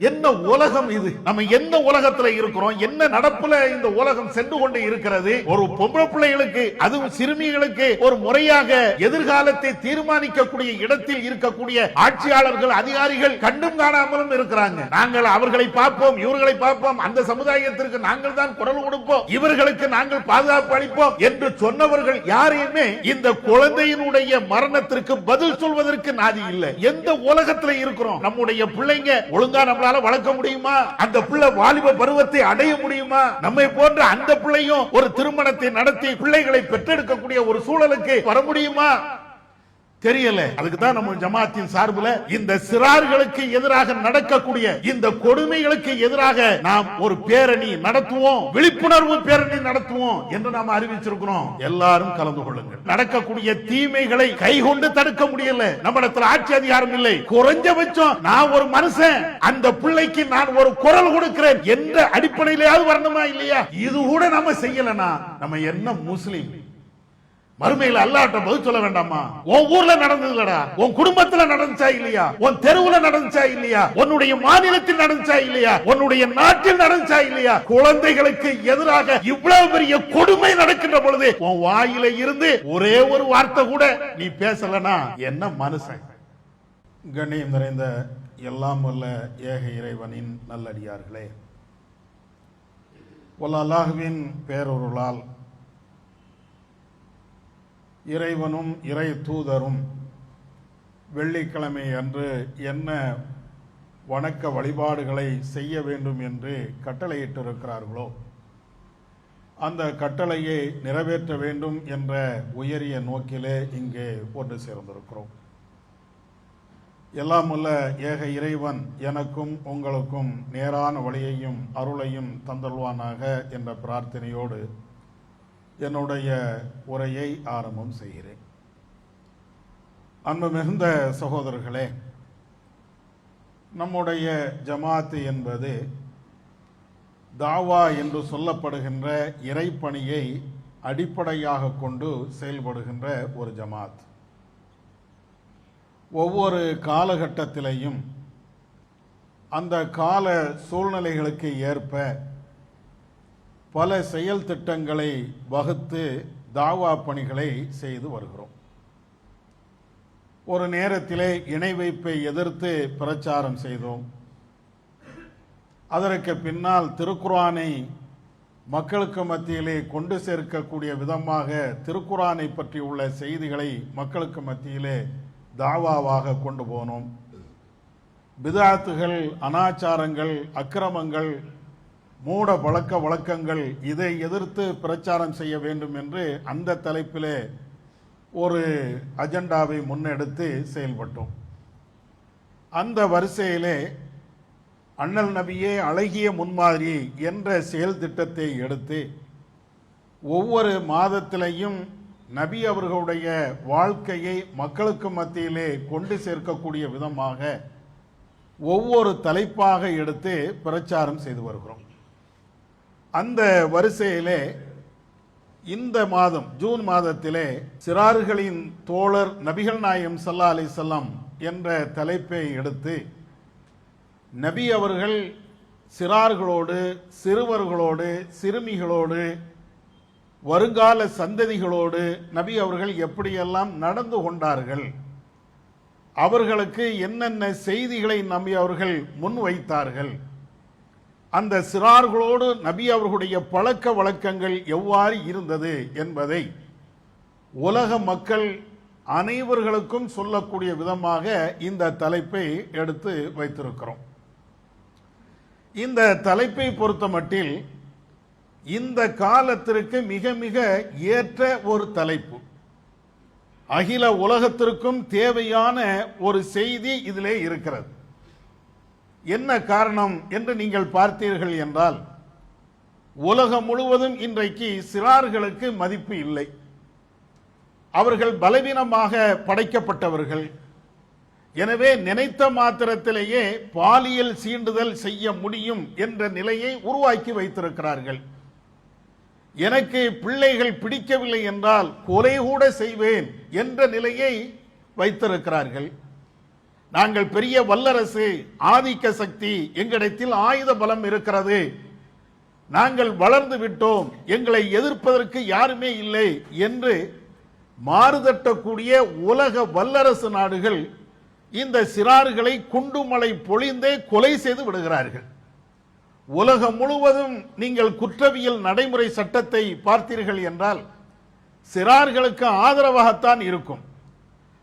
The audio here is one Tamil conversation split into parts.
என்ன உலகம் இது? நம்ம எந்த உலகத்துல இருக்கிறோம்? என்ன நடப்புல இந்த உலகம் சென்று கொண்டு இருக்கிறது? ஒரு பொம்பளை பிள்ளைகளுக்கு, அதுவும் சிறுமிகளுக்கு ஒரு முறையாக எதிர்காலத்தை தீர்மானிக்கக்கூடிய இடத்தில் இருக்கக்கூடிய ஆட்சியாளர்கள், அதிகாரிகள் கண்டும் காணாமலும் இருக்கிறாங்க. நாங்கள் அவர்களை பார்ப்போம், இவர்களை பார்ப்போம், அந்த சமுதாயத்திற்கு நாங்கள் தான் குரல் கொடுப்போம், இவர்களுக்கு நாங்கள் பாதுகாப்பு அளிப்போம் என்று சொன்னவர்கள் யாரையுமே இந்த குழந்தையினுடைய மரணத்திற்கு பதில் சொல்வதற்கு நாதி இல்லை. எந்த உலகத்துல இருக்கிறோம்? நம்முடைய பிள்ளைங்க ஒழுங்கா நம்மளால வளர்க்க முடியுமா? அந்த பிள்ளை வாலிப பருவத்தை அடைய முடியுமா? நம்மை போன்ற அந்த பிள்ளையும் ஒரு திருமணத்தை நடத்தி பிள்ளைகளை பெற்றெடுக்கக்கூடிய ஒரு சூழலுக்கு வர முடியுமா? தெரியல. அதுக்கு தான் நம்ம ஜமாத்தின் சார்பில் இந்த சிறார்களுக்கு எதிராக நடக்கக்கூடிய இந்த கொடுமைகளுக்கு எதிராக நாம் ஒரு பேரணி நடத்துவோம், விழிப்புணர்வு பேரணி நடத்துவோம் என்று நாம் அறிவிச்சிருக்கிறோம். எல்லாரும் கலந்து கொள்ளுங்கள். நடக்கக்கூடிய தீமைகளை கைகொண்டு தடுக்க முடியல, நம்மிடத்தில் ஆட்சி அதிகாரம் இல்லை. குறைஞ்சபட்சம் நான் ஒரு மனுஷன், அந்த பிள்ளைக்கு நான் ஒரு குரல் கொடுக்கிறேன் என்ற அடிப்படையிலாவது வரணுமா இல்லையா? இது கூட நம்ம செய்யலனா நம்ம என்ன முஸ்லிம்? மறுமையில் அல்லாஹ்ட்ட பதில் சொல்ல வேண்டாமா? உன் ஊர்ல நடந்ததுலடா, உன் குடும்பத்துல நடந்துச்சா இல்லையா, உன் தெருவுல நடந்துச்சா இல்லையா, உன்னுடைய மாநிலத்தில் நடந்துச்சா இல்லையா, உன்னுடைய நாட்டில் நடந்துச்சா இல்லையா? குழந்தைகளுக்கு எதிராக இவ்வளவு பெரிய கொடுமை நடக்கின்ற பொழுது உன் வாயில இருந்து ஒரே ஒரு வார்த்தை கூட நீ பேசலனா என்ன மனுஷன்? கண்ணியம் நிறைந்த எல்லாம் வல்ல ஏக இறைவனின் நல்லடியார்களே, அல்லாஹ்வின் பேரொருளால் இறைவனும் இறை தூதரும் வெள்ளிக்கிழமை அன்று என்ன வணக்க வழிபாடுகளை செய்ய வேண்டும் என்று கட்டளையிட்டிருக்கிறார்களோ அந்த கட்டளையை நிறைவேற்ற வேண்டும் என்ற உயரிய நோக்கிலே இங்கே ஒன்று சேர்ந்திருக்கிறோம். எல்லாம் உள்ள ஏக இறைவன் எனக்கும் உங்களுக்கும் நேரான வழியையும் அருளையும் தந்தல்வானாக என்ற பிரார்த்தனையோடு என்னுடைய உரையை ஆரம்பம் செய்கிறேன். அன்பு மிகுந்த சகோதரர்களே, நம்முடைய ஜமாத்து என்பது தாவா என்று சொல்லப்படுகின்ற இறைப்பணியை அடிப்படையாக கொண்டு செயல்படுகின்ற ஒரு ஜமாத். ஒவ்வொரு காலகட்டத்திலையும் அந்த கால சூழ்நிலைகளுக்கு ஏற்ப பல செயல் திட்டங்களை வகுத்து தாவா பணிகளை செய்து வருகிறோம். ஒரு நேரத்திலே இணை வைப்பை எதிர்த்து பிரச்சாரம் செய்தோம். அதற்கு பின்னால் திருக்குர்ஆனை மக்களுக்கு மத்தியிலே கொண்டு சேர்க்கக்கூடிய விதமாக திருக்குர்ஆனை பற்றி உள்ள செய்திகளை மக்களுக்கு மத்தியிலே தாவாவாக கொண்டு போனோம். பிதாத்துகள், அனாச்சாரங்கள், அக்கிரமங்கள், மூட பழக்க வழக்கங்கள், இதை எதிர்த்து பிரச்சாரம் செய்ய வேண்டும் என்று அந்த தலைப்பிலே ஒரு அஜெண்டாவை முன்னெடுத்து செயல்பட்டோம். அந்த வரிசையிலே அண்ணல் நபியே அழகிய முன்மாதிரி என்ற செயல் திட்டத்தை எடுத்து ஒவ்வொரு மாதத்திலையும் நபி அவர்களுடைய வாழ்க்கையை மக்களுக்கு மத்தியிலே கொண்டு சேர்க்கக்கூடிய விதமாக ஒவ்வொரு தலைப்பாக எடுத்து பிரச்சாரம் செய்து வருகிறோம். அந்த வரிசையிலே இந்த மாதம் ஜூன் மாதத்திலே சிறார்களின் தோழர் நபிகள் நாயகம் ஸல்லல்லாஹு அலைஹி வஸல்லம் என்ற தலைப்பை எடுத்து நபி அவர்கள் சிறார்களோடு, சிறுவர்களோடு, சிறுமிகளோடு, வருங்கால சந்ததிகளோடு நபி அவர்கள் எப்படியெல்லாம் நடந்து கொண்டார்கள், அவர்களுக்கு என்னென்ன செய்திகளை நபி அவர்கள் முன்வைத்தார்கள், அந்த சிறார்களோடு நபி அவர்களுடைய பழக்க வழக்கங்கள் எவ்வாறு இருந்தது என்பதை உலக மக்கள் அனைவர்களுக்கும் சொல்லக்கூடிய விதமாக இந்த தலைப்பை எடுத்து வைத்திருக்கிறோம். இந்த தலைப்பை பொறுத்தமட்டில் இந்த காலத்திற்கு மிக மிக ஏற்ற ஒரு தலைப்பு, அகில உலகத்திற்கும் தேவையான ஒரு செய்தி இதிலே இருக்கிறது. என்ன காரணம் என்று நீங்கள் பார்த்தீர்கள் என்றால், உலகம் முழுவதும் இன்றைக்கு சிறார்களுக்கு மதிப்பு இல்லை. அவர்கள் பலவீனமாக படைக்கப்பட்டவர்கள். எனவே நினைத்த மாத்திரத்திலேயே பாலியல் சீண்டுதல் செய்ய முடியும் என்ற நிலையை உருவாக்கி வைத்திருக்கிறார்கள். எனக்கு பிள்ளைகள் பிடிக்கவில்லை என்றால் கொலை கூட செய்வேன் என்ற நிலையை வைத்திருக்கிறார்கள். நாங்கள் பெரிய வல்லரசு, ஆதிக்க சக்தி, எங்களிடத்தில் ஆயுத பலம் இருக்கிறது, நாங்கள் வளர்ந்து விட்டோம், எங்களை எதிர்ப்பதற்கு யாருமே இல்லை என்று மாறுதட்டக்கூடிய உலக வல்லரசு நாடுகள் இந்த சிறார்களை குண்டுமலை பொழிந்தே கொலை செய்து விடுகிறார்கள். உலகம் முழுவதும் நீங்கள் குற்றவியல் நடைமுறை சட்டத்தை பார்த்தீர்கள் என்றால் சிறார்களுக்கு ஆதரவாகத்தான் இருக்கும்.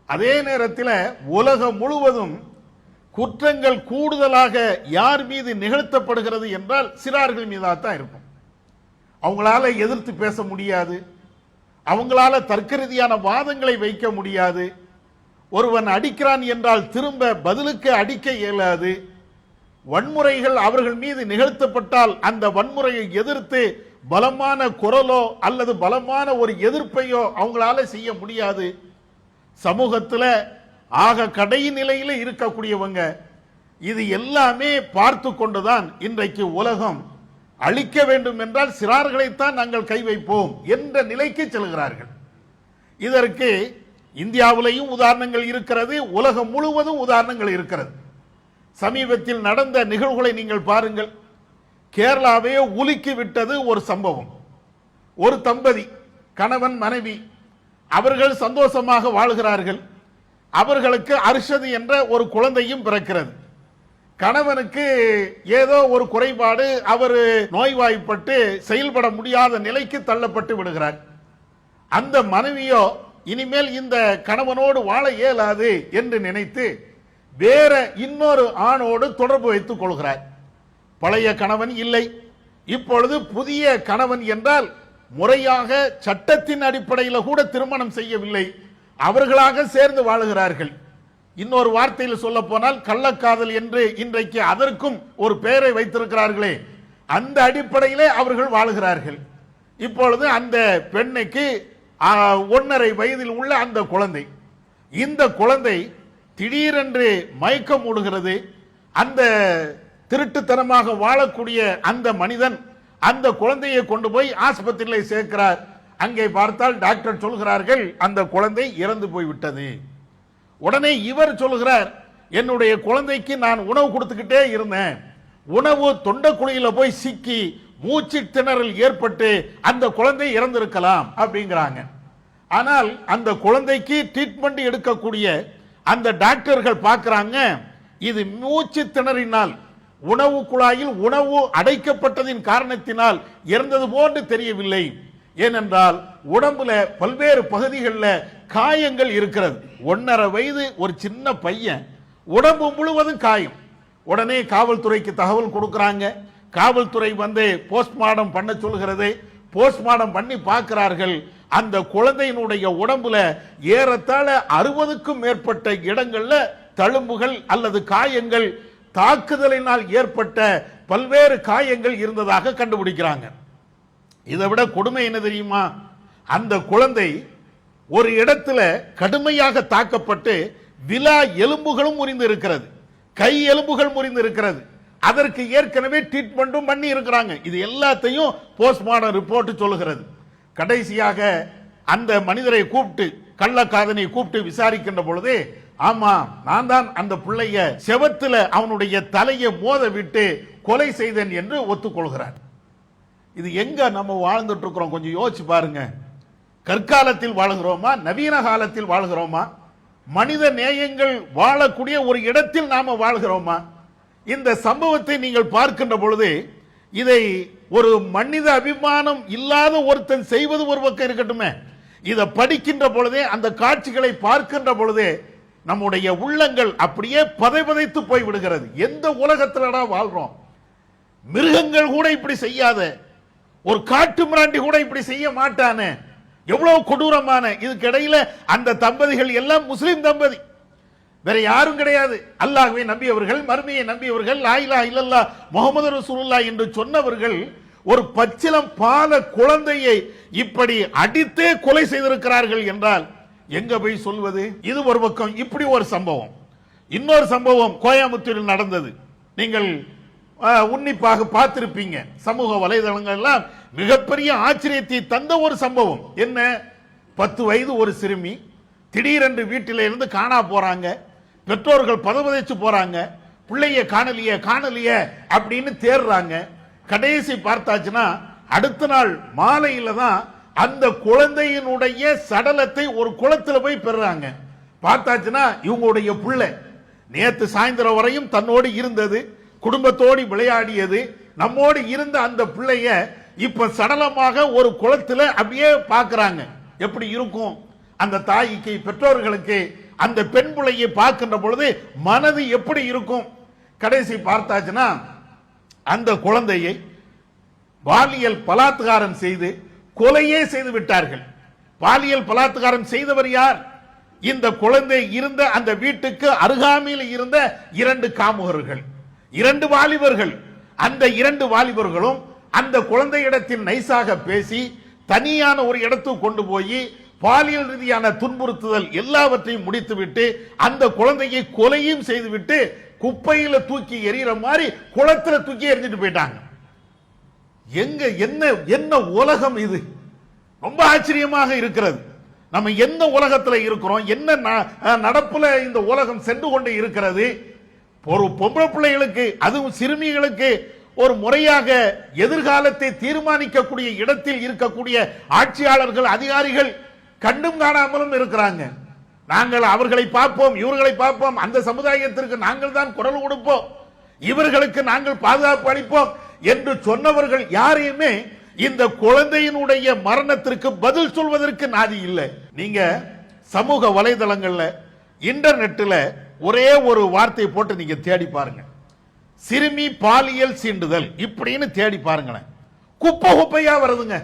அதே நேரத்தில் உலகம் முழுவதும் குற்றங்கள் கூடுதலாக யார் மீது நிகழ்த்தப்படுகிறது என்றால் சிறார்கள் மீதாகத்தான் இருக்கும். அவங்களால எதிர்த்து பேச முடியாது, அவங்களால தர்க்க ரீதியான வாதங்களை வைக்க முடியாது, ஒருவன் அடிக்கிறான் என்றால் திரும்ப பதிலுக்கு அடிக்க இயலாது, வன்முறைகள் அவர்கள் மீது நிகழ்த்தப்பட்டால் அந்த வன்முறையை எதிர்த்து பலமான குரலோ அல்லது பலமான ஒரு எதிர்ப்பையோ அவங்களால செய்ய முடியாது. சமூகத்தில் ஆக கடைசி நிலையில் இருக்கக்கூடியவங்க இது எல்லாமே பார்த்து கொண்டுதான் இன்றைக்கு உலகம் அழிக்க வேண்டும் என்றால் சிறார்களைத்தான் நாங்கள் கை வைப்போம் என்ற நிலைக்கு செல்கிறார்கள். இதற்கு இந்தியாவிலேயும் உதாரணங்கள் இருக்கிறது, உலகம் முழுவதும் உதாரணங்கள் இருக்கிறது. சமீபத்தில் நடந்த நிகழ்வுகளை நீங்கள் பாருங்கள். கேரளாவே உலுக்கி விட்டது ஒரு சம்பவம். ஒரு தம்பதி கணவன் மனைவி அவர்கள் சந்தோஷமாக வாழ்கிறார்கள். அவர்களுக்கு அர்ஷது என்ற ஒரு குழந்தையும் பிறக்கிறது. கணவனுக்கு ஏதோ ஒரு குறைபாடு, அவர் நோய்வாய்ப்பட்டு செயல்பட முடியாத நிலைக்கு தள்ளப்பட்டு விடுகிறார். அந்த மனைவியோ இனிமேல் இந்த கணவனோடு வாழ இயலாது என்று நினைத்து வேற இன்னொரு ஆணோடு தொடர்பு வைத்துக் கொள்கிறார். பழைய கணவன் இல்லை, இப்பொழுது புதிய கணவன் என்றால் முறையாக சட்டத்தின் அடிப்படையில் கூட திருமணம் செய்யவில்லை, அவர்களாக சேர்ந்து வாழுகிறார்கள். இன்னொரு வார்த்தையில் சொல்ல போனால் கள்ளக்காதல் என்று இன்றைக்கு அதற்கும் ஒரு பெயரை வைத்திருக்கிறார்களே, அந்த அடிப்படையிலே அவர்கள் வாழுகிறார்கள். இப்பொழுது அந்த பெண்ணுக்கு 1.5 வயதில் உள்ள அந்த குழந்தை, இந்த குழந்தை திடீரென்று மயக்கம் மூடுகிறது. அந்த திருட்டுத்தனமாக வாழக்கூடிய அந்த மனிதன் அந்த குழந்தையை கொண்டு போய் ஆஸ்பத்திரியில் சேர்க்கிறார். அங்கே பார்த்தால் டாக்டர் சொல்கிறார்கள் அந்த குழந்தை இறந்து போய்விட்டது. உடனே இவர் சொல்கிறார், என்னுடைய குழந்தைக்கு நான் உணவு கொடுத்துக்கிட்டே இருந்தேன், உணவு தொண்டைக்குழியில போய் சிக்கி மூச்சு திணறல் ஏற்பட்டு அந்த குழந்தை இறந்திருக்கலாம் அப்படிங்கிறாங்க. ஆனால் அந்த குழந்தைக்கு ட்ரீட்மெண்ட் எடுக்கக்கூடிய அந்த டாக்டர்கள் பார்க்கிறாங்க, இது மூச்சு திணறினால் உணவு குழாயில் உணவு அடைக்கப்பட்டதின் காரணத்தினால் இறந்தது போன்று தெரியவில்லை. ஏனென்றால் உடம்புல பல்வேறு பகுதிகளில் காயங்கள் இருக்கிறது. 1.5 வயது ஒரு சின்ன பையன், உடம்பு முழுவதும் காயம். உடனே காவல்துறைக்கு தகவல் கொடுக்கிறாங்க. காவல்துறை வந்து போஸ்ட்மார்டம் பண்ண சொல்கிறது. போஸ்ட்மார்டம் பண்ணி பார்க்கிறார்கள், அந்த குழந்தையினுடைய உடம்புல ஏறத்தாழ 60க்கும் மேற்பட்ட இடங்கள்ல தழும்புகள் அல்லது காயங்கள், தாக்குதலினால் ஏற்பட்ட பல்வேறு காயங்கள் இருந்ததாக கண்டுபிடிக்கிறாங்க. இதை விட கொடுமை என்ன தெரியுமா, அந்த குழந்தை ஒரு இடத்துல கடுமையாக தாக்கப்பட்டு விலா எலும்புகளும் முறிந்து இருக்கிறது, கை எலும்புகள் முறிந்து இருக்கிறது. அதற்கு ஏற்கனவே ட்ரீட்மெண்ட்டும் பண்ணி இருக்கிறாங்க. இது எல்லாத்தையும் போஸ்ட்மார்டம் ரிப்போர்ட் சொல்லுகிறது. கடைசியாக அந்த மனிதரை கூப்பிட்டு, கள்ளக்காதனை கூப்பிட்டு விசாரிக்கின்ற பொழுது, ஆமா நான் தான் அந்த பிள்ளைய செவத்துல அவனுடைய தலையை மோத விட்டு கொலை செய்தேன் என்று ஒத்துக்கொள்கிறார். இது எங்க நம்ம வாழ்ந்துட்டு இருக்கிறோம் கொஞ்சம் யோசிச்சு பாருங்க. கற்காலத்தில் வாழுகிறோமா, நவீன காலத்தில் வாழ்கிறோமா, மனித நேயங்கள் வாழக்கூடிய ஒரு இடத்தில் நாம வாழ்கிறோமா? இந்த சம்பவத்தை நீங்கள் பார்க்கின்ற பொழுது இதை ஒரு மனித அபிமானம் இல்லாத ஒருத்தன் செய்வது ஒரு பக்கம் இருக்கட்டுமே, இதை படிக்கின்ற பொழுதே அந்த காட்சிகளை பார்க்கின்ற பொழுதே நம்முடைய உள்ளங்கள் அப்படியே பதைபதைத்து போய் விடுகிறது. எந்த உலகத்திலடா வாழ்றோம்? மிருகங்கள் கூட இப்படி செய்யாத, ஒரு காட்டு மிராண்டி கூட இப்படி செய்ய மாட்டானே, எவ்வளவு கொடூரமான. இதுக்கு இடையில அந்த தம்பதிகள் எல்லாம் முஸ்லிம் தம்பதி, வேற யாரும் கிடையாது. அல்லாஹ்வை நம்பியவர்கள், மறுமையை நம்பியவர்கள், லா இலாஹ இல்லல்லாஹ் முஹம்மது ரசூலுல்லாஹ் என்று சொன்னவர்கள் ஒரு பச்சிலம் பால குழந்தையை இப்படி அடித்தே கொலை செய்திருக்கிறார்கள் என்றால் எங்க போய் சொல்வது? இது ஒரு பக்கம். இப்படி ஒரு சம்பவம். இன்னொரு சம்பவம் கோயம்புத்தூரில் நடந்தது. நீங்கள் உன்னிப்பாக பார்த்திருப்பீங்க. சமூக வலைதளங்கள் எல்லாம் மிகப்பெரிய ஆச்சரியத்தை தந்த ஒரு சம்பவம். என்ன, 10 வயது ஒரு சிறுமி திடீரென்று வீட்டில இருந்து காணா போறாங்க. பெற்றோர்கள் பதவதைச்சு போறாங்க, பிள்ளைய காணலிய அப்படின்னு தேடுறாங்க. கடைசி பார்த்தாச்சுன்னா அடுத்த நாள் மாலையில தான் அந்த குழந்தையினுடைய சடலத்தை ஒரு குளத்துல போய் பெறாங்க. பார்த்தாச்சுன்னா இவங்களுடைய பிள்ளை நேத்து சாயந்தரம் வரையும் தன்னோடு இருந்தது, குடும்பத்தோடு விளையாடியது, நம்மோடு இருந்த அந்த பிள்ளைய இப்ப சடலமாக ஒரு குளத்துல அப்படியே பார்க்கறாங்க. எப்படி இருக்கும் அந்த தாய்க்கு, பெற்றோர்களுக்கு அந்த பெண் பிள்ளையை பார்க்கின்ற பொழுது மனது எப்படி இருக்கும்? கடைசி பார்த்தாச்சுன்னா அந்த குழந்தையை பாலியல் பலாத்காரம் செய்து கொலையே செய்து விட்டார்கள். பாலியல் பலாத்காரம் செய்தவர் யார்? இந்த குழந்தை இருந்த அந்த வீட்டுக்கு அருகாமையில் இருந்த 2 காமுகர்கள், 2 வாலிபர்கள். அந்த 2 வாலிபர்களும் அந்த குழந்தையிடத்தில் நைசாக பேசி தனியான ஒரு இடத்துக்கு கொண்டு போய் பாலியல் ரீதியான துன்புறுத்துதல் எல்லாவற்றையும் முடித்துவிட்டு அந்த குழந்தையை கொலையும் செய்துவிட்டு குப்பையில தூக்கி எறிகிற மாதிரி குளத்துல தூக்கி எறிஞ்சிட்டு போயிட்டாங்க. எங்க என்ன உலகம் இது? ரொம்ப ஆச்சரியமாக இருக்கிறது. நம்ம எந்த உலகத்தில் இருக்கிறோம்? என்ன நடப்புல இந்த உலகம் சென்று கொண்டு இருக்கிறது? ஒரு பொம்பளை பிள்ளைகளுக்கு, அதுவும் சிறுமிகளுக்கு ஒரு முறையாக எதிர்காலத்தை தீர்மானிக்கக்கூடிய இடத்தில் இருக்கக்கூடிய ஆட்சியாளர்கள், அதிகாரிகள் கண்டும் காணாமலும் இருக்கிறாங்க. நாங்கள் அவர்களை பார்ப்போம், இவர்களை பார்ப்போம், அந்த சமுதாயத்திற்கு நாங்கள் தான் குரல் கொடுப்போம், இவர்களுக்கு நாங்கள் பாதுகாப்பு அளிப்போம் என்று சொன்னவர்கள் யாரையுமே இந்த குழந்தையினுடைய மரணத்திற்கு பதில் சொல்வதற்கு நாதி இல்லை. நீங்க சமூக வலைதளங்கள்ல, இன்டர்நெட்ல ஒரே ஒரு வார்த்தை போட்டு நீங்க தேடி பாருங்க, சிறுமி பாலியல் சீண்டுதல் இப்படின்னு தேடி பாருங்களேன். குப்பையா வருதுங்க.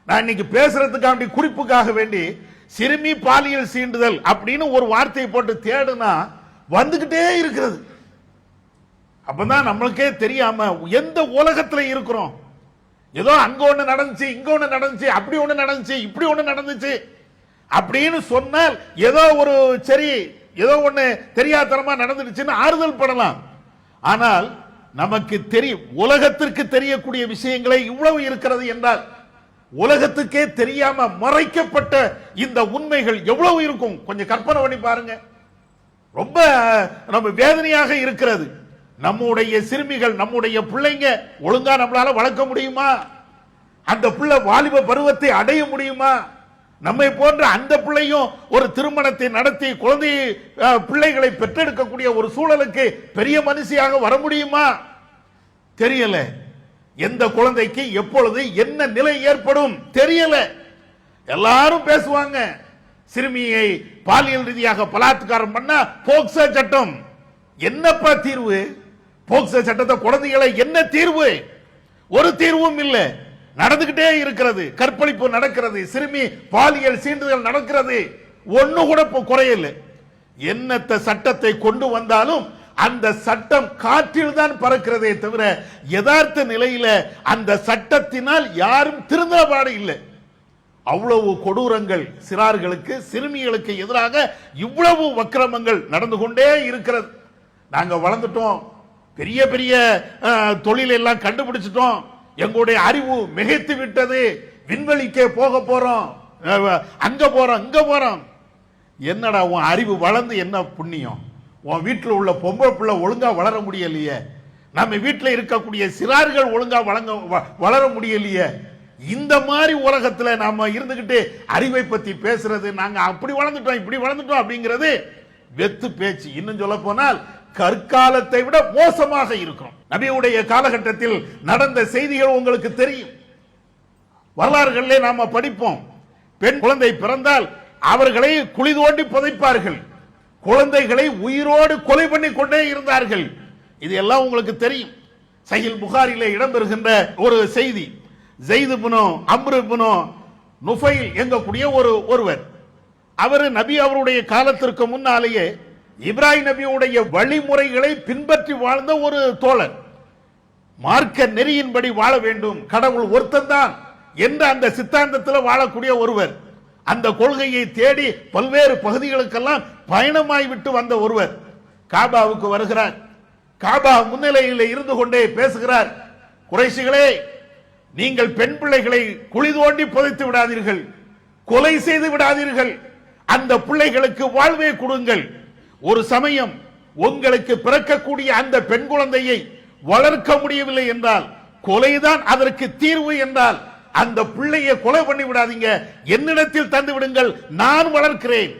நான் இன்னைக்கு பேசுறதுக்காண்டி குறிப்புக்காக வேண்டி சிறுமி பாலியல் சீண்டுதல் அப்படின்னு ஒரு வார்த்தையை போட்டு தேடுனா வந்துகிட்டே இருக்கிறது. அப்பதான் நம்மளுக்கே தெரியாம எந்த உலகத்துல இருக்கிறோம். ஏதோ அங்க ஒண்ணு நடந்துச்சு, இங்க ஒண்ணு நடந்துச்சு, அப்படி ஒண்ணு நடந்துச்சு, இப்படி ஒண்ணு நடந்துச்சு அப்படின்னு சொன்னால் ஏதோ ஒரு சரி, ஏதோ ஒண்ணு தெரியாதனமா நடந்துடுச்சுன்னு ஆறுதல் படலாம். ஆனால் நமக்கு தெரியும், உலகத்திற்கு தெரியக்கூடிய விஷயங்களே இவ்வளவு இருக்கிறது என்றால் உலகத்துக்கே தெரியாம மறைக்கப்பட்ட இந்த உண்மைகள் எவ்வளவு இருக்கும்? கொஞ்சம் கற்பனை பண்ணி பாருங்க. ரொம்ப நம்ம வேதனையாக இருக்கிறது. நம்முடைய சிறுமிகள், நம்முடைய பிள்ளைங்க ஒழுங்கா நம்மளால வளர்க்க முடியுமா? அந்த பிள்ளை வாலிப பருவத்தை அடைய முடியுமா? நம்மை போன்ற அந்த பிள்ளையும் ஒரு திருமணத்தை நடத்தி குழந்தை பிள்ளைகளை பெற்றெடுக்கக்கூடிய ஒரு சூழலுக்கு பெரிய மனுஷியாக வர முடியுமா? தெரியல. எந்த குழந்தைக்கு எப்பொழுது என்ன நிலை ஏற்படும் தெரியல. எல்லாரும் பேசுவாங்க, சிறுமியை பாலியல் ரீதியாக பலாத்காரம் பண்ண போக்சோ சட்டம். என்னப்பா தீர்வு? போக்சோ சட்டத்தை குழந்தைகளை என்ன தீர்வு? ஒரு தீர்வும் இல்லை. நடந்துகிட்டே இருக்கிறது, கற்பழிப்பு நடக்கிறது, சிறுமி பாலியல் சீண்டுதல் நடக்கிறது, ஒண்ணு கூட குறையல. என்னத்த சட்டத்தை கொண்டு வந்தாலும் அந்த சட்டம் காற்றில் தான் பறக்கிறதே தவிர யதார்த்த நிலையில அந்த சட்டத்தினால் யாரும் திருந்தபாடு இல்லை. அவ்வளவு கொடூரங்கள் சிறார்களுக்கு, சிறுமிகளுக்கு எதிராக இவ்வளவு வக்கிரமங்கள் நடந்து கொண்டே இருக்கிறது. நாங்க வளர்ந்துட்டோம், பெரிய பெரிய தொழில் எல்லாம் கண்டுபிடிச்சிட்டோம், எங்களுடைய அறிவு மிகைத்து விட்டது, விண்வெளிக்கே போக போறோம், அங்க போறோம் இங்க போறோம். என்னடா உன் அறிவு வளர்ந்து என்ன புண்ணியம்? உன் வீட்டில் உள்ள பொம்பளை பிள்ளை ஒழுங்கா வளர முடியலையே, நம்ம வீட்டில் இருக்கக்கூடிய சிறார்கள் ஒழுங்கா வளர முடியலையே. இந்த மாதிரி உலகத்துல நாம இருந்துகிட்டு அறிவை பத்தி பேசுறது, நாங்க அப்படி வளர்ந்துட்டோம் இப்படி வளர்ந்துட்டோம் அப்படிங்கிறது வெத்து பேச்சு. இன்னும் சொல்ல போனால் கற்காலத்தை விட மோசமாக இருக்கும். நபியுடைய காலகட்டத்தில் நடந்த செய்திகள் உங்களுக்கு தெரியும், வரலாறுகளிலே நாம படிப்போம். பெண் குழந்தை பிறந்தால் அவர்களை குழி தோண்டி புதைப்பார்கள், குழந்தைகளை உயிரோடு கொலை பண்ணி கொண்டே இருந்தார்கள். இது எல்லாம் உங்களுக்கு தெரியும். சஹீல் புகாரிலே இடம்பெறுகின்ற ஒரு செய்தி, ஸைத் இப்னு அம்ர் இப்னு நுஃபைல் என்கக்கூடிய ஒருவர், அவர் நபி அவருடைய காலத்திற்கு முன்னாலேயே இப்ராஹிம் நபியுடைய வழிமுறைகளை பின்பற்றி வாழ்ந்த ஒரு தோழர். மார்க்க நெறியின்படி வாழ வேண்டும், கடவுள் ஒருத்தன்தான் என்ற அந்த சித்தாந்தத்தில் வாழக்கூடிய ஒருவர், அந்த கொள்கையை தேடி பல்வேறு பகுதிகளுக்கெல்லாம் பயணமாய் விட்டு வந்த ஒருவர் காபாவுக்கு வருகிறார். காபா முன்னிலையில் இருந்து கொண்டே பேசுகிறார், குறைஷிகளே, நீங்கள் பெண் பிள்ளைகளை குழி தோண்டி புதைத்து விடாதீர்கள், கொலை செய்து விடாதீர்கள், அந்த பிள்ளைகளுக்கு வாழ்வை கொடுங்கள். ஒரு சமயம் உங்களுக்கு பிறக்கக்கூடிய அந்த பெண் குழந்தையை வளர்க்க முடியவில்லை என்றால், கொலைதான் அதற்கு தீர்வு என்றால், அந்த பிள்ளையை கொலை பண்ணி விடாதீங்க, என்னிடத்தில் தந்து விடுங்கள், நான் வளர்க்கிறேன்.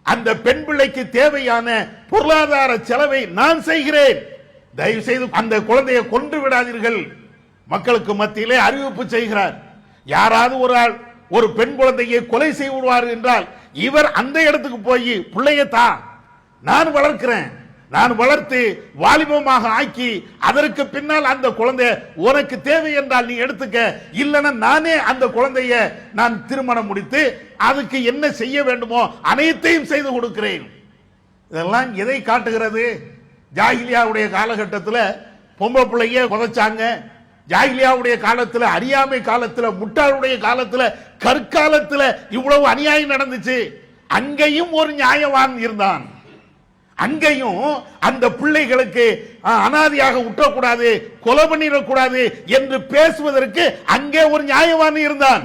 அந்த பெண் பிள்ளைக்கு தேவையான பொருளாதார செலவை நான் செய்கிறேன். தயவு செய்து அந்த குழந்தையை கொன்று விடாதீர்கள். மக்களுக்கு மத்தியிலே அறிவிப்பு செய்கிறார். யாராவது ஒரு ஆள் ஒரு பெண் குழந்தையை கொலை செய்து விடுவார் என்றால், இவர் அந்த இடத்துக்கு போய் பிள்ளையத்தா நான் வளர்க்கிறேன், நான் வளர்த்து வாலிபமாக ஆக்கி அதற்கு பின்னால் அந்த குழந்தை உனக்கு தேவை என்றால் நீ எடுத்துக்க, இல்லைன்னா நானே அந்த குழந்தைய நான் திருமணம் முடித்து அதுக்கு என்ன செய்ய வேண்டுமோ அனைத்தையும் செய்து கொடுக்கிறேன். இதெல்லாம் எதை காட்டுகிறது? ஜாகிலியாவுடைய காலகட்டத்தில் பொம்பளை பிள்ளைய புதைச்சாங்க. ஜாகிலியாவுடைய காலத்தில், அறியாமை காலத்தில், முட்டாளுடைய காலத்தில், கற்காலத்தில் இவ்வளவு அநியாயம் நடந்துச்சு. அங்கேயும் ஒரு நியாயவான் இருந்தான். அங்கேயும் அந்த பிள்ளைகளுக்கு அனாதியாக விட்டக்கூடாது, கொலை பண்ணிடக்கூடாது என்று பேசுவதற்கு அங்கே ஒரு நியாயவான் இருந்தான்.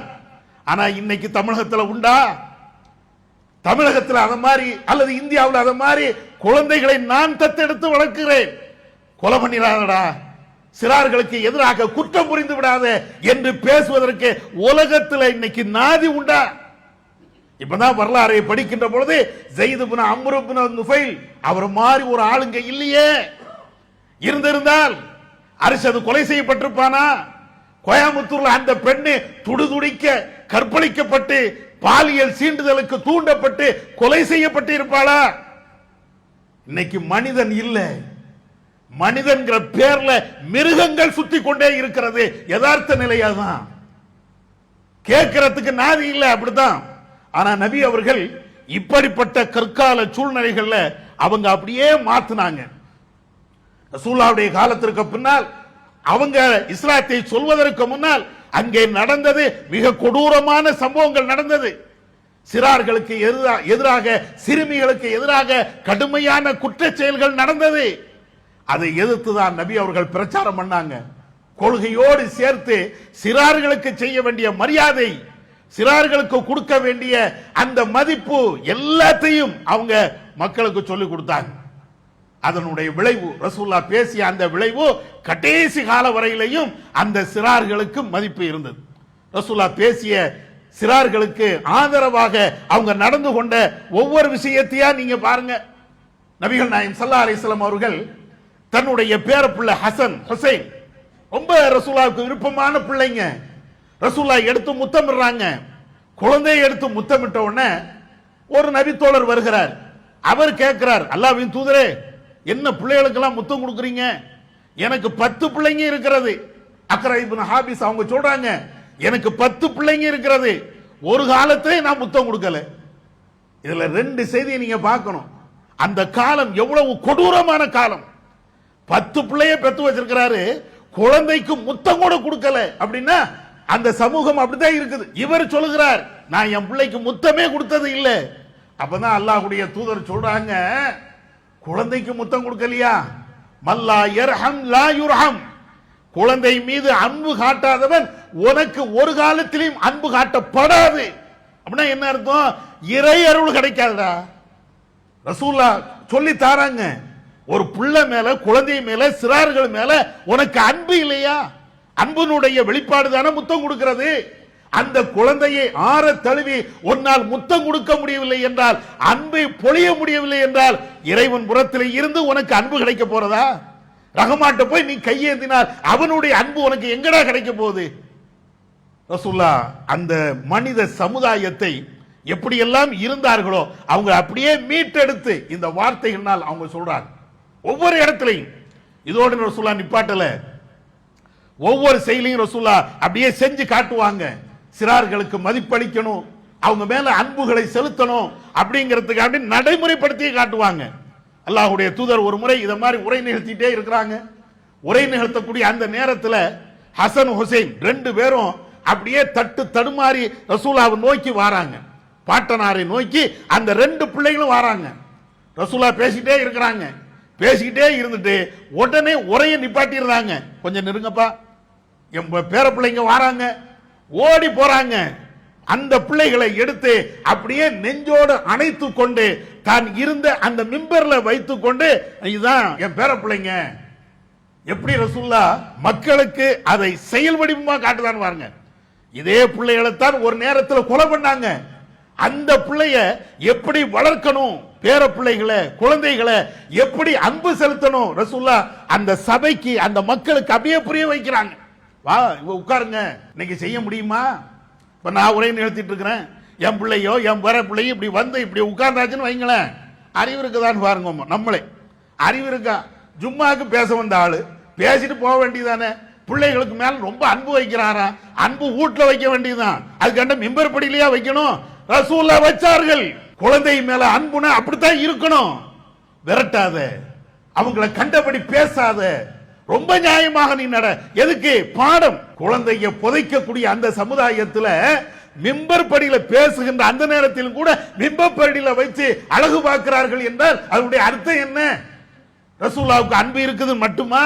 ஆனா இன்னைக்கு தமிழகத்தில் உண்டா? தமிழகத்தில் அத மாதிரி அல்லது இந்தியாவில் அத மாதிரி குழந்தைகளை நான் தத்தெடுத்து வளர்க்கிறேன், கொலை பண்ணிடாதடா, சிறார்களுக்கு எதிராக குற்றம் புரிந்து விடாத என்று பேசுவதற்கு உலகத்தில் இன்னைக்கு நாதி உண்டா? இப்பதான் வரலாறை படிக்கின்ற பொழுது ஸைத் இப்னு அம்ர் இப்னு நுஃபைல் அவர் மாதிரி ஒரு ஆளுங்க இல்லையே. இருந்திருந்தால் அரசு கொலை செய்யப்பட்டிருப்பானா? கோயம்புத்தூர்ல அந்த பெண்ணு துடிதுடிக்க கற்பழிக்கப்பட்டு பாலியல் சீண்டுதலுக்கு தூண்டப்பட்டு கொலை செய்யப்பட்டு இருப்பாளா? இன்னைக்கு மனிதன் இல்ல, மனிதன்கிற பேர்ல மிருகங்கள் சுத்தி கொண்டே இருக்கிறது. யதார்த்த நிலையாதான், கேட்கறதுக்கு நாதி இல்ல. அப்படிதான். ஆனா நபி அவர்கள் இப்படிப்பட்ட கற்கால சூழ்நிலைகள்ல அவங்க அப்படியே மாத்தினாங்க. ரசூலுல்லாஹ்வுடைய காலத்திற்கு பின்னால், அவங்க இஸ்லாத்தை சொல்வதற்கு முன்னால் அங்கே நடந்தது மிக கொடூரமான சம்பவங்கள் நடந்தது. சிறார்களுக்கு எதிராக, சிறுமிகளுக்கு எதிராக கடுமையான குற்ற செயல்கள் நடந்தது. அதை எதிர்த்துதான் நபி அவர்கள் பிரச்சாரம் பண்ணாங்க. கொள்கையோடு சேர்த்து சிறார்களுக்கு செய்ய வேண்டிய மரியாதை, சிறார்களுக்கு கொடுக்க வேண்டிய அந்த மதிப்பு எல்லாத்தையும் அவங்க மக்களுக்கு சொல்லிக் கொடுத்தாங்க. அதனுடைய விளைவு, ரசூலுல்லாஹ் பேசிய அந்த விளைவு கடைசி கால வரையிலையும் அந்த சிறார்களுக்கு மதிப்பு இருந்தது. ரசூலுல்லாஹ் பேசிய சிறார்களுக்கு ஆதரவாக அவங்க நடந்து கொண்ட ஒவ்வொரு விஷயத்தையா நீங்க பாருங்க. நபிகள் நாயகம் ஸல்லல்லாஹு அலைஹி வஸல்லம் அவர்கள் தன்னுடைய பேரப்பிள்ளை ஹசன், ஹுசைன் ரொம்ப ரசூலுல்லாஹ்வுக்கு விருப்பமான பிள்ளைங்க. ரசூலுல்லாஹ் எடுத்து முத்தமிடுறாங்க. குழந்தையை எடுத்து முத்தமிட்ட உடனே ஒரு நபித்தோழர் வருகிறார். அவர் கேட்கிறார், அல்லாஹ்வின் தூதரே, என்ன பிள்ளைகளுக்கெல்லாம் முத்தம் கொடுக்குறீங்க? எனக்கு 10 பிள்ளைங்க இருக்கிறது. அக்ரா இப்னு ஹாபிஸ் அவங்க சொல்றாங்க, எனக்கு 10 பிள்ளைங்க இருக்கிறது, ஒரு காலத்திலே நான் முத்தம் கொடுக்கல. இதுல 2 செய்தியை நீங்க பார்க்கணும். அந்த காலம் எவ்வளவு கொடூரமான காலம். 10 பிள்ளைய பெத்து வச்சிருக்கிறாரு, குழந்தைக்கு முத்தம் கூட கொடுக்கல அப்படின்னா அந்த சமூகம் அப்படிதான் இருக்குது. இவர் சொல்லுகிறார், நான் என் பிள்ளைக்கு முத்தமே கொடுத்தது இல்ல. அப்பதான் அல்லாஹ்வுடைய தூதர் சொல்றாங்க, குழந்தைக்கு முத்தம் கொடுக்கலையா? மல்லா யர்ஹம் லா யுர்ஹம். குழந்தை மீது அன்பு காட்டாதவன் உனக்கு ஒரு காலத்திலும் அன்பு காட்டப்படாது. அப்படின்னா என்ன அர்த்தம்? இறை அருள் கிடைக்காதுடா. ரசூலுல்லாஹ் சொல்லி தாராங்க, ஒரு பிள்ளை மேல, குழந்தை மேல, சிறார்கள் மேல உனக்கு அன்பு இல்லையா? அன்புனுடைய வெளிப்பாடு தானே முத்தம் கொடுக்கிறது. அந்த குழந்தையை ஆற தழுவி உன்னால் முத்தம் கொடுக்க முடியவில்லை என்றால், அன்பை பொழிய முடியவில்லை என்றால், இறைவன் புறத்தில் இருந்து உனக்கு அன்பு கிடைக்க போறதா? ரஹ்மான்ட்ட போய் நீ கையேந்தினால் அவனுடைய அன்பு உனக்கு எங்கடா கிடைக்க போகுது? ரசூலுல்லாஹ் அந்த மனித சமுதாயத்தை எப்படியெல்லாம் இருந்தார்களோ அவங்க அப்படியே மீட்டெடுத்து இந்த வார்த்தைகளால் அவங்க சொல்றாங்க. ஒவ்வொரு இடத்திலையும் இதோடு ரசூலுல்லாஹ் நிப்பாட்டல, ஒவ்வொரு செயலையும் ரசூலுல்லாஹ் அப்படியே செஞ்சு காட்டுவாங்க. சிறார்களுக்கு மதிப்பளிக்கணும், அவங்க மேல அன்புகளை செலுத்தணும் அப்படிங்கிறதுக்காக நடைமுறைப்படுத்தி காட்டுவாங்க. அல்லாஹ்வுடைய தூதர் ஒரு முறை இத மாதிரி உரை நிகழ்த்திட்டே இருக்கிறாங்க. உரை நிகழ்த்தக்கூடிய அந்த நேரத்தில் ஹசன் ஹுசைன் 2 பேரும் அப்படியே தட்டு தடுமாறி ரசூலுல்லாஹ்வை நோக்கி வராங்க. பாட்டனாரை நோக்கி அந்த 2 பிள்ளைகளும் வராங்க. ரசூலுல்லாஹ் பேசிட்டே இருக்கிறாங்க. பேசிக்கிட்டே இருந்துட்டு உடனே உரையை நிப்பாட்டிடுறாங்க. கொஞ்சம் நெருங்கப்பா, என் பேர பிள்ளைங்க வராங்க. ஓடி போறாங்க. அந்த பிள்ளைகளை எடுத்து அப்படியே நெஞ்சோடு அணைத்து கொண்டு தான் இருந்த அந்த மிம்பர்ல வைத்துக் கொண்டு இதுதான் என் பேர பிள்ளைங்க. எப்படி ரசூல்லா மக்களுக்கு அதை செயல் வடிவமா காட்டுதான் பாருங்க. இதே பிள்ளைகளைத்தான் ஒரு நேரத்தில் கொலை பண்ணாங்க. அந்த பிள்ளைய எப்படி வளர்க்கணும், பேர பிள்ளைகளை குழந்தைகளை எப்படி அன்பு செலுத்தணும் ரசூல்லா அந்த சபைக்கு அந்த மக்களுக்கு அப்படியே புரிய வைக்கிறாங்க. வா உட்காருங்க, இன்னைக்கு செய்ய முடியுமா? இப்ப நான் உரை நிறுத்திட்டு இருக்கிறேன், என் பிள்ளையோ என் பேர பிள்ளையோ இப்படி வந்து இப்படி உட்கார்ந்தாச்சுன்னு வைங்களேன், அறிவு இருக்குதான் பாருங்க. நம்மளே அறிவு இருக்கா? ஜும்மாக்கு பேச வந்த ஆளு பேசிட்டு போக வேண்டியதானே? பிள்ளைகளுக்கு மேல ரொம்ப அன்பு வைக்கிறாரா? அன்பு வீட்டுல வைக்க வேண்டியதுதான், அதுக்காண்ட மிம்பர் படியிலேயே வைக்கணும்? ரசூல்லா வச்சார்கள். குழந்தை மேல அன்புனா அப்படித்தான் இருக்கணும். விரட்டாத, அவங்கள கண்டபடி பேசாத, ரொம்ப நியாயமாக நீ நட. எதுக்கு? பாடம். குழந்தைய புதைக்கக்கூடிய அந்த சமுதாயத்தில் மிம்பர் படியில பேசுகின்ற அந்த நேரத்திலும் கூட மிம்பர் படியில வைத்து அழகு பார்க்கிறார்கள் என்றால் அதனுடைய அர்த்தம் என்ன? ரசூலுல்லாஹ்வுக்கு அன்பு இருக்குது மட்டுமா?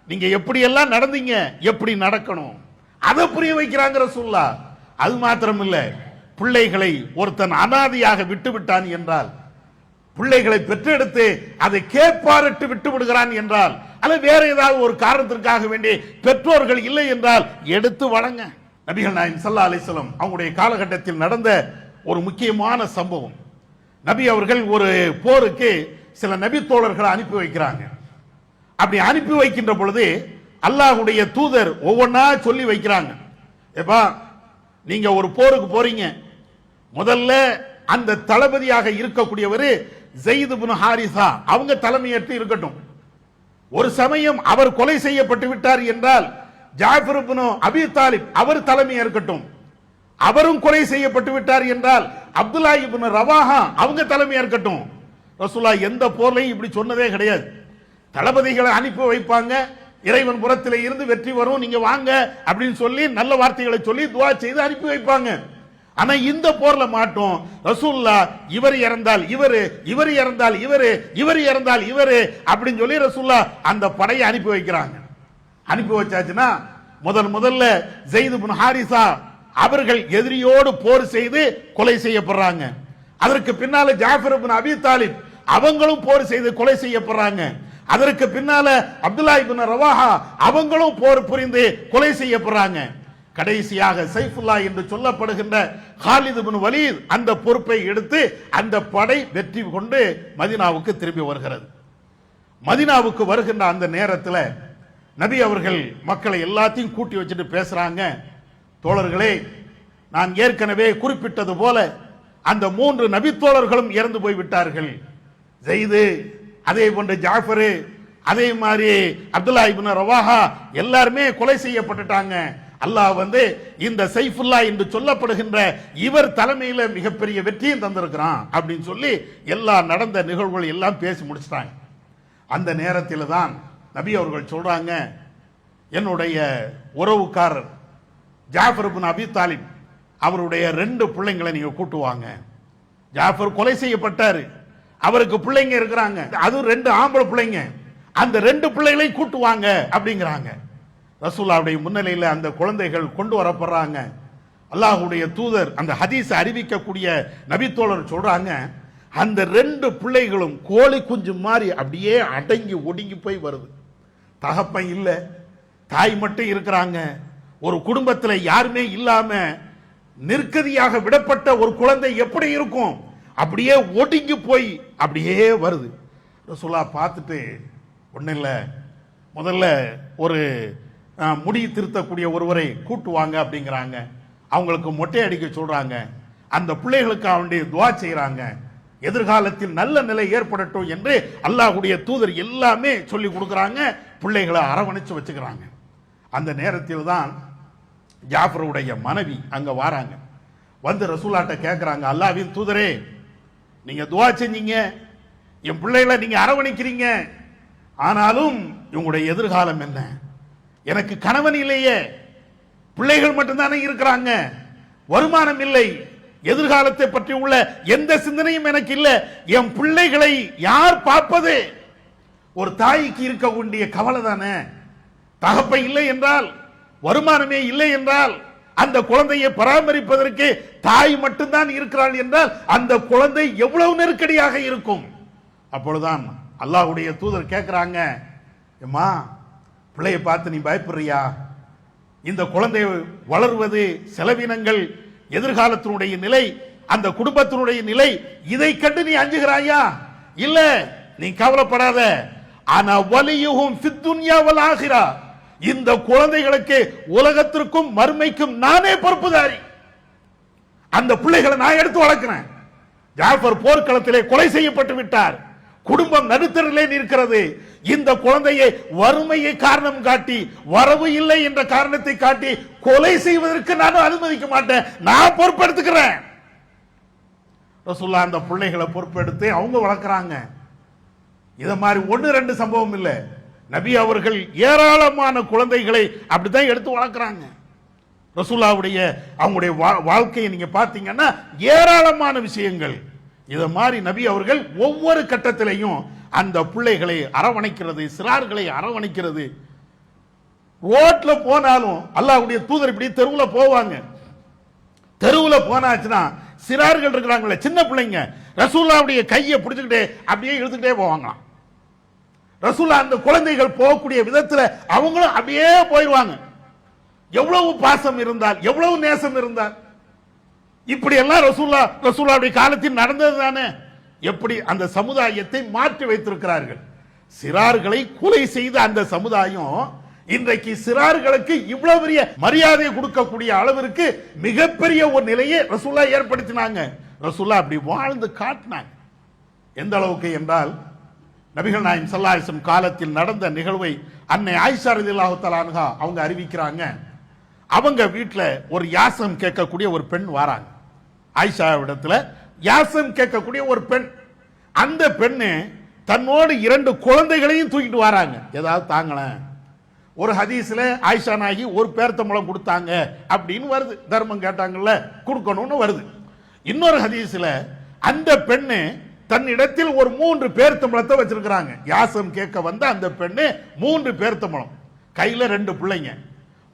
நீங்க எப்படி எல்லாம் நடந்தீங்க, எப்படி நடக்கணும், அதை புரிய வைக்கிறாங்க ரசூலுல்லாஹ். அது மாத்திரம் இல்ல, பிள்ளைகளை ஒருத்தன் அனாதையாக விட்டு விட்டான் என்றால், பிள்ளைகளை பெற்றெடுத்து அதை கேட்பாரட்டு விட்டு விடுகிறான் என்றால், அல்ல வேற ஏதாவது ஒரு காரணத்திற்காக வேண்டி பெற்றோர்கள் இல்லை என்றால் எடுத்து வழங்க. நபிகள் நாயகம் ஸல்லல்லாஹு அலைஹி வஸல்லம் அவங்களுடைய காலகட்டத்தில் நடந்த ஒரு முக்கியமான சம்பவம். நபி அவர்கள் ஒரு போருக்கு சில நபி தோழர்களை அனுப்பி வைக்கிறாங்க. அப்படி அனுப்பி வைக்கின்ற பொழுது அல்லாஹ்வுடைய தூதர் ஒவ்வொன்னா சொல்லி வைக்கிறாங்க. ஏப்பா, நீங்க ஒரு போருக்கு போறீங்க, முதல்ல அந்த தளபதியாக இருக்கக்கூடியவர் ஸைத் இப்னு ஹாரிஸா அவங்க தலைமையேற்று இருக்கட்டும். ஒரு சமயம் அவர் கொலை செய்யப்பட்டு விட்டார் என்றால் ஜாஃபர் இப்னு அபி தாலிப் அவர் தலைமை இருக்கட்டும். அவரும் கொலை செய்யப்பட்டு விட்டார் என்றால் அப்துல்லா இப்னு ரவாஹா அவங்க தலைமை இருக்கட்டும். ரசூலுல்லாஹ் எந்த போர்லையும் இப்படி சொன்னதே கிடையாது. தளபதிகளை அனுப்பி வைப்பாங்க, இறைவன் புறத்திலே இருந்து வெற்றி வரும், நீங்க வாங்க அப்படின்னு சொல்லி நல்ல வார்த்தைகளை சொல்லி துஆ செய்து அனுப்பி வைப்பாங்க. ஆனா இந்த போர்ல மாட்டோம். ரசூலுல்லாஹ் இவர் இறந்தால் இவரு, இவர் இறந்தால் இவரு, இவர் இறந்தால் இவரு அப்படின்னு சொல்லி ரசூலுல்லாஹ் அந்த படையை அனுப்பி வைக்கிறாங்க. அனுப்பி வச்சாச்சுன்னா முதல்ல ஸைத் இப்னு ஹாரிஸா அவர்கள் எதிரியோடு போர் செய்து கொலை செய்யப்படுறாங்க. அதற்கு பின்னால ஜாஃபர் இப்னு அபி தாலிப் அவங்களும் போர் செய்து கொலை செய்யப்படுறாங்க. அதற்கு பின்னால அப்துல்லா இப்னு ரவாஹா அவங்களும் போர் புரிந்து கொலை செய்யப்படுறாங்க. கடைசியாக சைஃபுல்லா என்று சொல்லப்படுகின்ற காலித் இப்னு வலீத் அந்த பொறுப்பை எடுத்து அந்த படை வெற்றி கொண்டு மதீனாவுக்கு திரும்பி வருகிறது. மதீனாவுக்கு வருகின்ற அந்த நேரத்தில் நபி அவர்கள் மக்களை எல்லாத்தையும் கூட்டி வச்சுட்டு பேசுறாங்க. தோழர்களே, நான் ஏற்கனவே குறிப்பிட்டது போல அந்த 3 நபி தோழர்களும் இறந்து போய்விட்டார்கள். ஸைது, அதே போன்று ஜாஃபரு, அதே மாதிரி அப்துல்லா இப்னு ரவாஹா எல்லாருமே கொலை செய்யப்பட்டுட்டாங்க. அல்லாஹ் இந்த சைஃபுல்லா என்று சொல்லப்படுகின்ற இவர் தலைமையில மிகப்பெரிய வெற்றியும் தந்திருக்கிறான் அப்படின்னு சொல்லி எல்லா நடந்த நிகழ்வுகள் எல்லாம் பேசி முடிச்சிட்டாங்க. அந்த நேரத்தில் தான் நபி அவர்கள் சொல்றாங்க, என்னுடைய உறவுக்காரர் ஜாஃபர் இப்னு அபி தாலிப் அவருடைய 2 பிள்ளைங்களை நீங்க கூட்டுவாங்க. ஜாஃபர் கொலை செய்யப்பட்டாரு, அவருக்கு பிள்ளைங்க இருக்கிறாங்க, அதுவும் 2 ஆம்பளை பிள்ளைங்க, அந்த 2 பிள்ளைகளை கூட்டுவாங்க அப்படிங்கிறாங்க. ரசூலுல்லாஹ்வுடைய முன்னிலையில் அந்த குழந்தைகள் கொண்டு வரப்படுறாங்க. அல்லாஹ்வுடைய தூதர் அந்த ஹதீஸ் அறிவிக்கக்கூடிய நபித்தோழர் சொல்றாங்க, அந்த 2 பிள்ளைகளும் கோழி குஞ்சு மாதிரி அப்படியே அடங்கி ஒடுங்கி போய் வருது. தகப்பன் இல்ல, தாய் மட்டும் இருக்கிறாங்க. ஒரு குடும்பத்தில் யாருமே இல்லாம நிர்கதியாக விடப்பட்ட ஒரு குழந்தை எப்படி இருக்கும்? அப்படியே ஒடுங்கி போய் அப்படியே வருது. ரசூலுல்லாஹ் பார்த்துட்டு ஒன்றும் இல்லை, முதல்ல ஒரு முடி திருத்தக்கூடிய ஒருவரை கூட்டுவாங்க அப்படிங்கிறாங்க. அவங்களுக்கு மொட்டை அடிக்க சொல்றாங்க. அந்த பிள்ளைகளுக்கு அவனுடைய துஆ செய்யறாங்க. எதிர்காலத்தில் நல்ல நிலை ஏற்படட்டும் என்று அல்லாஹ்வுடைய தூதர் எல்லாமே சொல்லி கொடுக்குறாங்க. பிள்ளைகளை அரவணைச்சு வச்சுக்கிறாங்க. அந்த நேரத்தில் தான் ஜாஃபருடைய மனைவி அங்க வராங்க. வந்து ரசூலாட்ட கேட்கிறாங்க, அல்லாஹ்வின் தூதரே, நீங்க துஆ செஞ்சீங்க, என் பிள்ளைகளை நீங்க அரவணைக்கிறீங்க, ஆனாலும் இவங்களுடைய எதிர்காலம் என்ன? எனக்கு கணவன் இல்லையே, பிள்ளைகள் மட்டும்தானே இருக்கிறாங்க, வருமானம் இல்லை, எதிர்காலத்தை பற்றி உள்ள எந்த சிந்தனையும் எனக்கு இல்லை, என் பிள்ளைகளை யார் பார்ப்பது? ஒரு தாய்க்கு இருக்க வேண்டிய கவலை தானே. தகப்பை இல்லை என்றால், வருமானமே இல்லை என்றால், அந்த குழந்தையை பராமரிப்பதற்கு தாய் மட்டும்தான் இருக்கிறாள் என்றால் அந்த குழந்தை எவ்வளவு நெருக்கடியாக இருக்கும். அப்பொழுதுதான் அல்லாஹ்வுடைய தூதர் கேட்கிறாங்க, அம்மா பிள்ளையை பார்த்து நீ பயப்படுறியா? இந்த குழந்தை வளர்வது, செலவினங்கள், எதிர்காலத்தினுடைய நிலை, அந்த குடும்பத்தினுடைய நிலை, இதை கண்டு நீ அஞ்சுகிறாயா? இல்ல, நீ கவலைப்படாத. ஆனா வலியுஹும் ஃபித் துன்யா வல் ஆகிரா, இந்த குழந்தைகளுக்கு உலகத்திற்கும் மறுமைக்கும் நானே பொறுப்புதாரி. அந்த பிள்ளைகளை நான் எடுத்து வளர்க்கிறேன். ஜாஃபர் போர்க்களத்திலே கொலை செய்யப்பட்டு விட்டார். குடும்பம் நடுத்தரிலே நிற்கிறது. இந்த குழந்தையை வறுமையை காரணம் காட்டி, வரவு இல்லை என்ற காரணத்தை காட்டி கொலை செய்வதற்கு நான் அனுமதிக்க மாட்டேன், நான் பொறுப்பெடுத்துக்கிறேன். ரசூலுல்லாஹ் அந்த பிள்ளைகளை பொறுப்பெடுத்து அவங்க வளர்க்கிறாங்க. இத மாதிரி 1-2 சம்பவம் இல்ல, நபி அவர்கள் ஏராளமான குழந்தைகளை அப்படித்தான் எடுத்து வளர்க்கிறாங்க. ரசூலுல்லாஹ்வுடைய அவங்களுடைய வாழ்க்கையை நீங்க பார்த்தீங்கன்னா ஏராளமான விஷயங்கள். இத மாதிரி நபி அவர்கள் ஒவ்வொரு கட்டத்திலையும் அந்த பிள்ளைகளை அரவணைக்கிறது, சிறார்களை அரவணைக்கிறது. ரோட்ல போனாலும் அல்லாஹ்வுடைய தூதர் இப்படி தெருவுல போவாங்க. தெருவுல போனாச்சுன்னா சிறார்கள் இருக்கிறாங்களே, சின்ன பிள்ளைங்க, ரசூலுல்லாஹ்வுடைய கையை பிடிச்சுக்கிட்டே அப்படியே இழுத்துக்கிட்டே போவாங்களாம். ரசூலுல்லாஹ் அந்த குழந்தைகள் போகக்கூடிய விதத்துல அவங்களும் அப்படியே போயிடுவாங்க. எவ்வளவு பாசம் இருந்தால், எவ்வளவு நேசம் இருந்தால், இப்படி எல்லாம் ரசூலுல்லாஹ்வுடைய காலத்தில் நடந்தது தானே. எப்படி அந்த சமுதாயத்தை மாற்றி வைத்திருக்கிறார்கள். சிறார்களை கொலை செய்த அந்த சமுதாயம் இன்றைக்கு சிறார்களுக்கு இவ்வளவு பெரிய மரியாதை கொடுக்கக்கூடிய அளவிற்கு மிகப்பெரிய ஒரு நிலையை ரசூலுல்லாஹ் ஏற்படுத்தினாங்க. ரசூலுல்லாஹ் அப்படி வாழ்ந்து காட்டினாங்க. எந்த அளவுக்கு என்றால், நபிகள் நாயகம் ஸல்லல்லாஹு அலைஹி வஸல்லம் காலத்தில் நடந்த நிகழ்வை அன்னை ஆயிஷா ரலியல்லாஹு தஆலா அன்ஹா அவங்க அறிவிக்கிறாங்க. அவங்க வீட்டுல ஒரு யாசம் கேட்கக்கூடிய ஒரு பெண் வராங்க. ஆயிஷா இடத்துல யாசம் கேட்கக்கூடிய ஒரு பெண். அந்த பெண்ணு தன்னோடு 2 குழந்தைகளையும் தூக்கிட்டு வராங்க. ஏதாவது தாங்களேன். ஒரு ஹதீஸ்ல ஆயிஷா நாயகி ஒரு பேர்த்தம்பழம் கொடுத்தாங்க அப்படின்னு வருது. தர்மம் கேட்டாங்கல்ல, கொடுக்கணும்னு வருது. இன்னொரு ஹதீஸ்ல அந்த பெண்ணு தன்னிடத்தில் ஒரு 3 பேர்த்தம்பழத்தை வச்சிருக்கிறாங்க. யாசம் கேட்க வந்த அந்த பெண்ணு 3 பேர்த்தம்பழம், கையில 2 பிள்ளைங்க.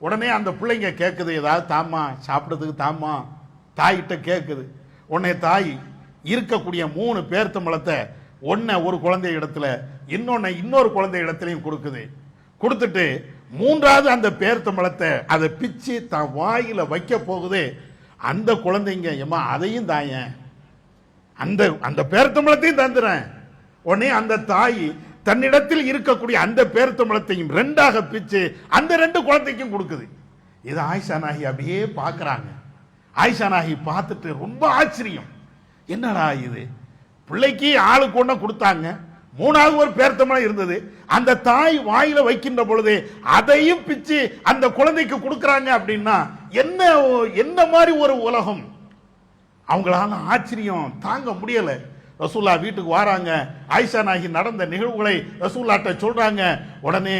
உடனே அந்த பிள்ளைங்க கேட்குது, ஏதாவது தாமா, சாப்பிட்றதுக்கு தாமா, தாயிட்ட கேட்குது. உடனே தாய் இருக்கக்கூடிய 3 பேர்த்தம்பழத்தை ஒன்ன ஒரு குழந்தை இடத்துல, இன்னொரு குழந்தை இடத்துலையும் கொடுக்குது. கொடுத்துட்டு 3வது அந்த பேர்த்தம்பழத்தை அதை பிச்சு தான் வாயில வைக்க போகுது. அந்த குழந்தைங்க, ஏமா அதையும் தாயேன், அந்த பேர்த்தம்பழத்தையும் தந்துறேன். உடனே அந்த தாய் தன்னிடத்தில் இருக்கக்கூடிய அந்த பேர்த்தம்பழத்தையும் 2ஆக பிச்சு அந்த 2 குழந்தைக்கும் கொடுக்குது. இதை ஆயிஷா நாயகி அப்படியே பார்க்கறாங்க. ஆயிஷா நாயகி பார்த்துட்டு ரொம்ப ஆச்சரியம், என்னடா இது, பிள்ளைக்கு ஆளுக்கு ஒண்ண கொடுத்தாங்க, 3வது ஒரு பேர்த்தம்பழம் இருந்தது, அந்த தாய் வாயில வைக்கின்ற பொழுது அதையும் பிச்சு அந்த குழந்தைக்கு கொடுக்கறாங்க அப்படின்னா என்ன மாதிரி ஒரு உலகம். அவங்களால ஆச்சரியம் தாங்க முடியல. ரசூலுல்லாஹ் வீட்டுக்கு வராங்க. ஆயிஷா நாயகி நடந்த நிகழ்வுகளை ரசூலுல்லாஹ்ட்ட சொல்றாங்க. உடனே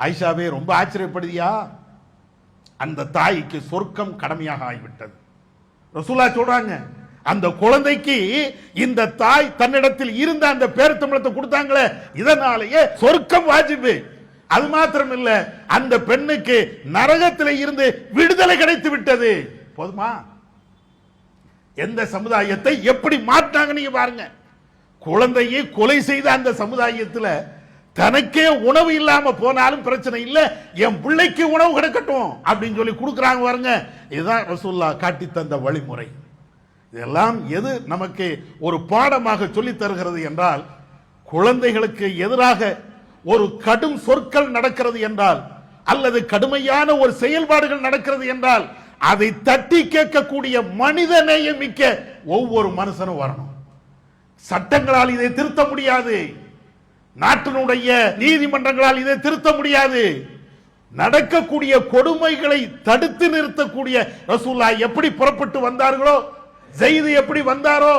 ஆயிஷாவே ரொம்ப ஆச்சரியப்படுதியா, அந்த தாய்க்கு சொர்க்கம் கடமையாக ஆகிவிட்டது. ரசூலுல்லாஹ் சொல்றாங்க, அந்த குழந்தைக்கு இந்த தாய் தன்னிடத்தில் இருந்த அந்த பேர்த்தம்பழத்தை கொடுத்தாங்களே, இதனாலேயே சொர்க்கம் வாஜிபு. அது மாத்திரம் இல்ல, அந்த பெண்ணுக்கு நரகத்தில் இருந்து விடுதலை கிடைத்து விட்டது. போதுமா? எந்த சமுதாயத்தை எப்படி மாற்றாங்க நீங்க பாருங்க. குழந்தையை கொலை செய்த அந்த சமுதாயத்தில் தனக்கே உணவு இல்லாம போனாலும் பிரச்சனை இல்லை, என் பிள்ளைக்கு உணவு கிடைக்கட்டும் அப்படின்னு சொல்லி கொடுக்குறாங்க பாருங்க. இதுதான் ரசூலுல்லாஹ் காட்டி தந்த வழிமுறை. இதெல்லாம் எது நமக்கு ஒரு பாடமாக சொல்லி தருகிறது என்றால், குழந்தைகளுக்கு எதிராக ஒரு கடும் சொற்கள் நடக்கிறது என்றால், அல்லது கடுமையான ஒரு செயல்பாடுகள் நடக்கிறது என்றால், அதை தட்டி கேட்கக்கூடிய மனித நேயம் மிக்க ஒவ்வொரு மனுஷனும் வரணும். சட்டங்களால் இதை திருத்த முடியாது, நாட்டினுடைய நீதிமன்றங்களால் இதை திருத்த முடியாது. நடக்கக்கூடிய கொடுமைகளை தடுத்து நிறுத்தக்கூடிய ரசூலுல்லாஹ் எப்படி புறப்பட்டு வந்தார்களோ, ஸைத் எப்படி வந்தாரோ,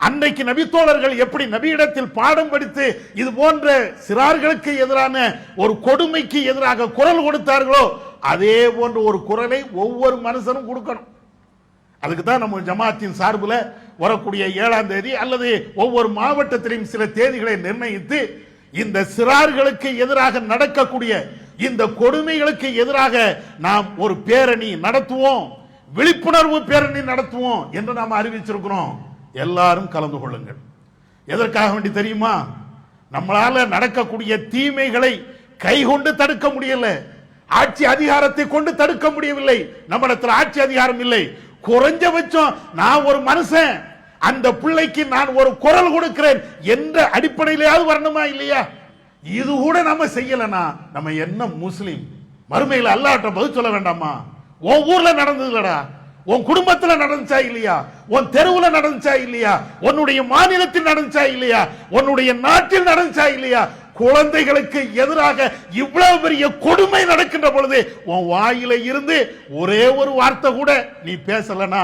அன்னைக்கு நபித்தோழர்கள் எப்படி நபியிடத்தில் பாடம் படித்து இது போன்ற சிறார்களுக்கு எதிரான ஒரு கொடுமைக்கு எதிராக குரல் கொடுத்தார்களோ, அதே போன்ற ஒரு குரலை ஒவ்வொரு மனுஷனும் கொடுக்கணும். அதுக்கு தான் நம்ம ஜமாத்தின் சார்பில் வரக்கூடிய 7ஆம் தேதி அல்லது ஒவ்வொரு மாவட்டத்திலும் சில தேதிகளை நிர்ணயித்து இந்த சிறார்களுக்கு எதிராக நடக்கக்கூடிய இந்த கொடுமைகளுக்கு எதிராக நாம் ஒரு பேரணி நடத்துவோம், விழிப்புணர்வு பேரணி நடத்துவோம் என்று நாம் அறிவிச்சிருக்கிறோம். எல்லாரும் கலந்து கொள்ளுங்கள். எதற்காக வேண்டி தெரியுமா? நம்மளால நடக்கக்கூடிய தீமைகளை கைகொண்டு தடுக்க முடியல, ஆட்சி அதிகாரத்தை கொண்டு தடுக்க முடியவில்லை. நம்மிடத்தில் ஆட்சி அதிகாரம் இல்லை. குறைஞ்சபட்சம் நான் ஒரு மனுஷன், அந்த பிள்ளைக்கு நான் ஒரு குரல் கொடுக்கிறேன் என்ற அடிப்படையிலாவது வரணுமா இல்லையா? இது கூட நம்ம செய்யலனா நம்ம என்ன முஸ்லிம்? மறுமையில் அல்லாஹ்ட்ட பதில் சொல்ல வேண்டாமா? உன் ஊர்ல நடந்ததுலடா, உன் குடும்பத்துல நடந்துச்சா இல்லையா, உன் தெருவுல நடந்துச்சா இல்லையா, உன்னுடைய மாநிலத்தில் நடந்துச்சா இல்லையா, உன்னுடைய நாட்டில் நடந்துச்சா இல்லையா? குழந்தைகளுக்கு எதிராக இவ்வளவு பெரிய கொடுமை நடக்கின்ற பொழுது உன் வாயில இருந்து ஒரே ஒரு வார்த்தை கூட நீ பேசலனா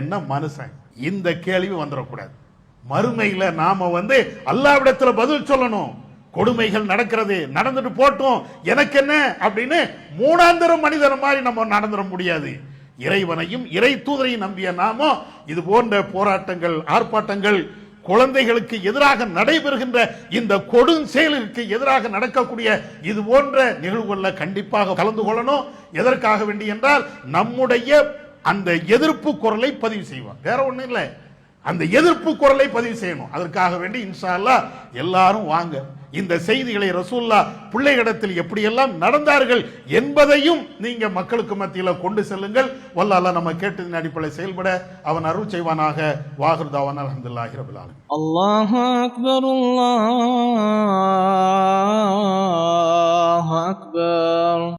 என்ன மனுஷன்? இந்த கேள்வி வந்துடக்கூடாது. மறுமையில நாம அல்லாஹ்விடத்துல பதில் சொல்லணும். கொடுமைகள் நடக்கிறது, நடந்துட்டு போட்டோம், எனக்கு என்ன அப்படின்னு மூணாந்தர மனிதர் மாதிரி நம்ம நடந்துட முடியாது. இறைவனையும் இறை தூதரையும் நம்பிய நாமோ இது போன்ற போராட்டங்கள், ஆர்ப்பாட்டங்கள், குழந்தைகளுக்கு எதிராக நடைபெறுகின்ற இந்த கொடும் செயலுக்கு எதிராக நடக்கக்கூடிய இது போன்ற நிகழ்வுகளில் கண்டிப்பாக கலந்து கொள்ளணும். எதற்காக வேண்டி என்றால் நம்முடைய அந்த எதிர்ப்பு குரலை பதிவு செய்வோம், வேற ஒண்ணும் இல்லை. அந்த எதிர்ப்பு குரலை பதிவு செய்யணும். அதற்காக வேண்டி இன்ஷா அல்லாஹ் எல்லாரும் வாங்க. இந்த செய்திகளை ரசூலுல்லாஹ் பிள்ளைகளிடத்தில் எப்படியெல்லாம் நடந்தார்கள் என்பதையும் நீங்க மக்களுக்கு மத்தியில் கொண்டு செல்லுங்கள். வல்ல அல்லாஹ் நம்ம கேட்டதின் அடிப்படையில் செயல்பட அவன் அருள் செய்வானாக. வாஹிர் தாவானா அல்ஹம்துலில்லாஹி ரப்பில் ஆலமீன். அல்லாஹு அக்பர், அல்லாஹு அக்பர்.